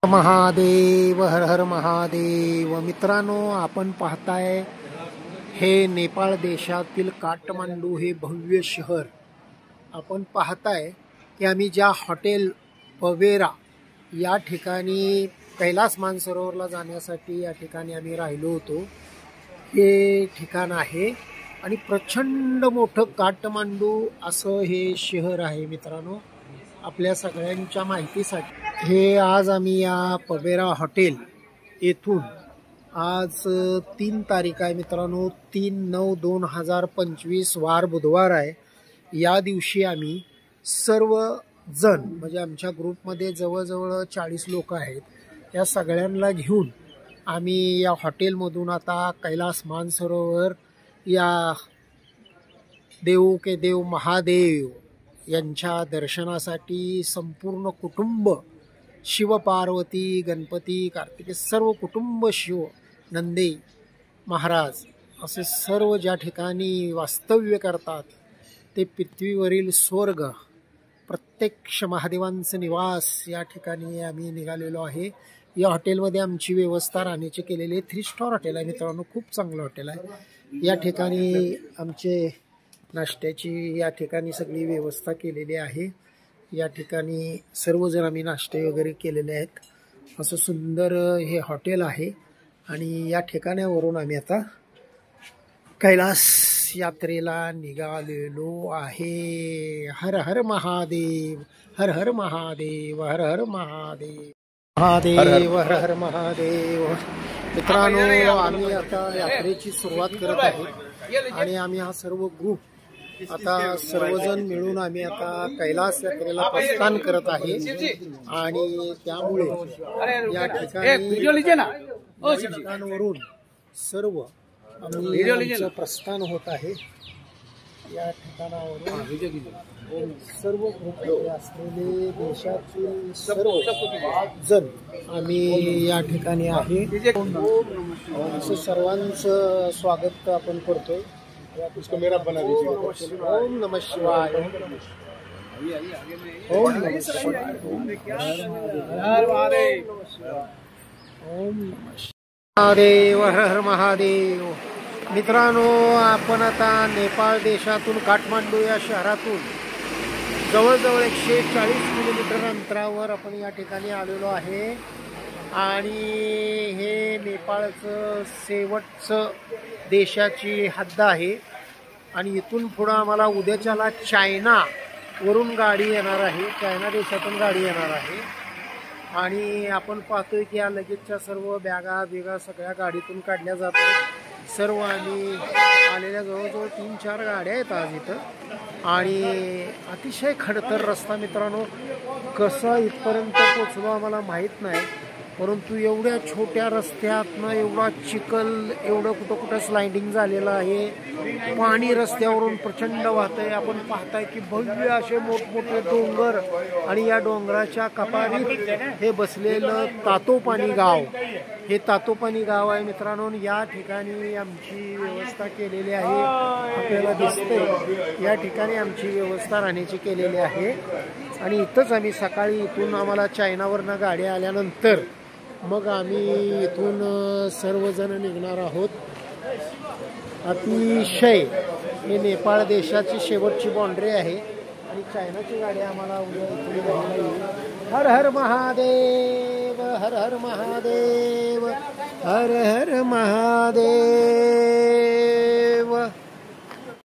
महादेव, हर हर महादेव. मित्रांनो, आपण पाहताय हे नेपाळ देशातील काठमांडू हे भव्य शहर. आपण पाहताय की आम्ही ज्या हॉटेल पवेरा या ठिकाणी कैलास मानसरोवरला जाण्यासाठी या ठिकाणी आम्ही राहिलो होतो. हे ठिकाण आहे आणि प्रचंड मोठं काठमांडू असं हे शहर आहे. मित्रांनो, आपल्या सगळ्यांच्या माहितीसाठी हे आज आम्ही या पवेरा हॉटेल येथून आज 3 तारीख आहे मित्रांनो, 3/9/2025 वार बुधवार आहे. या दिवशी आम्ही सर्वजण म्हणजे आमच्या ग्रुपमध्ये जवळजवळ 40 लोक आहेत. या सगळ्यांना घेऊन आम्ही या हॉटेलमधून आता कैलास मानसरोवर या देव के देव महादेव यांच्या दर्शनासाठी संपूर्ण कुटुंब, शिव पार्वती गणपती कार्तिकेय सर्व कुटुंब, शिव नंदी महाराज असे सर्व ज्या ठिकाणी वास्तव्य करतात ते पृथ्वीवरील स्वर्ग, प्रत्यक्ष महादेवांचं निवास या ठिकाणी आम्ही निघालेलो आहे. या हॉटेलमध्ये आमची व्यवस्था राहण्याची केलेली आहे. 3 स्टार हॉटेल आहे मित्रांनो, खूप चांगलं हॉटेल आहे. या ठिकाणी आमचे नाश्त्याची या ठिकाणी सगळी व्यवस्था केलेली आहे. या ठिकाणी सर्वजण आम्ही नाश्ते वगैरे केलेले आहेत. असं सुंदर हे हॉटेल आहे आणि या ठिकाणावरून आम्ही आता कैलास यात्रेला निघालेलो आहे. हर हर महादेव, हर हर महादेव, हर हर महादेव, महादेव हर हर महादेव. मित्रांनो, आम्ही आता यात्रेची सुरुवात करत आहोत आणि आम्ही हा सर्व ग्रुप आता सर्वजण मिळून आम्ही आता कैलास यात्रेला प्रस्थान करत आहे आणि त्यामुळे या ठिकाणावरून सर्व आमचं प्रस्थान होत आहे. या ठिकाणावरून सर्व ग्रुपमध्ये असलेले देशातील सर्व जण आम्ही या ठिकाणी आहे. असं सर्वांचं स्वागत आपण करतोय. उसको मेरा बना दीजिए. ओम नमः शिवाय, ओम नमः शिवाय, ओम महादेव, हर हर महादेव. मित्रांनो, आपण आता नेपाळ देशातून काठमांडू या शहरातून जवळजवळ 140 किलोमीटर अंतरावर आपण या ठिकाणी आलेलो आहे आणि हे नेपाळचं शेवटचं देशाची हद्द आहे आणि इथून पुढं आम्हाला उद्याच्याला चायनावरून गाडी येणार आहे. चायना देशातून गाडी येणार आहे आणि आपण पाहतोय की या लगेचच्या सर्व बॅगा सगळ्या गाडीतून काढल्या जातात. सर्व आम्ही आलेल्या जवळजवळ 3-4 गाड्या आहेत आज इथं आणि अतिशय खडतर रस्ता. मित्रांनो, कसं इथपर्यंत पोचलो आम्हाला माहीत नाही, परंतु एवढ्या छोट्या रस्त्यातनं एवढा चिखल, एवढं कुठं स्लाइडिंग झालेलं आहे. पाणी रस्त्यावरून प्रचंड वाहतंय. आपण पाहताय की भव्य असे मोठमोठे डोंगर आणि या डोंगराच्या कपारीत हे बसलेलं तातोपानी गाव, हे तातोपानी गाव आहे मित्रांनो. या ठिकाणी आमची व्यवस्था केलेली आहे. आपल्याला दिसतंय या ठिकाणी आमची व्यवस्था राहण्याची केलेली आहे आणि इथंच आम्ही सकाळी इथून आम्हाला चायनावरनं गाड्या आल्यानंतर मग आम्ही इथून सर्वजण निघणार आहोत. अतिशय हे नेपाळ देशाची शेवटची बाउंड्री आहे आणि चायनाची गाडी आम्हाला उद्या इथून घ्यायला येईल. हर हर महादेव, हर हर महादेव, हर हर महादेव.